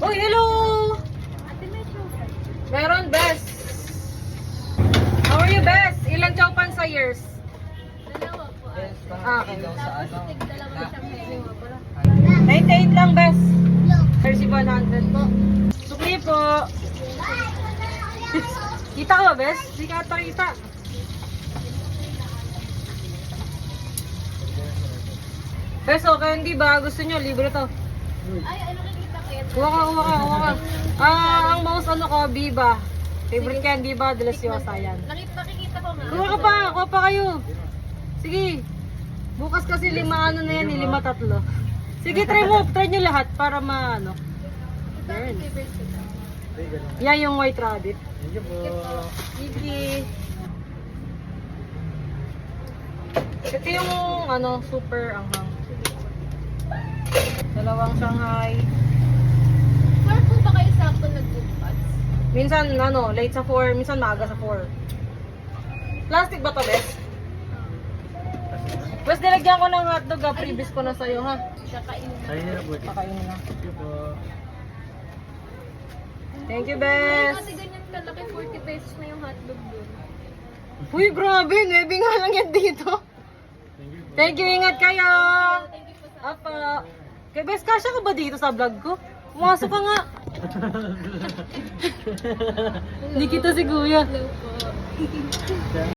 Uy, hello! Ate, may chocolate. Meron, Bes. How are you, Bes? Ilang chow pan sa years? Dalawa po, ate. Okay. Tapos tig dalawa siyang menu. 98 lang, Bes. Jersey 100 po. Sukli po. Kita ka ba, Bes? Hindi ka ata kita. Bes, okay, hindi ba? Gusto nyo, libre to. Ay, ano nakikita ko yan? Kuha ka. Ang most ano ko, Viva. Favorite ka yan, Viva, deliciosa yan. Nakikita ko nga. Kuha pa kayo. Sige. Bukas kasi 5 ano na yan, 5 tatlo. Sige, try nyo lahat para maano. Ito ang favorite ko. Yan yung white rabbit. Thank you po. Sige. Ito yung ano, super anghang. Dalawang Shanghai. Sure po ba kayo sakto nagbubukas? Minsan ano, late sa 4, minsan maaga sa 4. Plastic ba to, Bes? Bes, nilagyan ko ng hotdog, previous ko na sa'yo, ha? Kakainin na. Sa'yo na po. Pakainin na. Thank you po. Thank you, Ay, Bes. ate, ganyan kalaki. 40 pesos na yung hotdog doon. Uy, grabe, 9 nga lang yan dito. Thank you po. Thank you, ingat kayo. Thank you po sa... Apa. Kay Bes, kasya ka ba dito sa vlog ko? Pumasok ka nga. Hindi kita si Kuya. Hello po.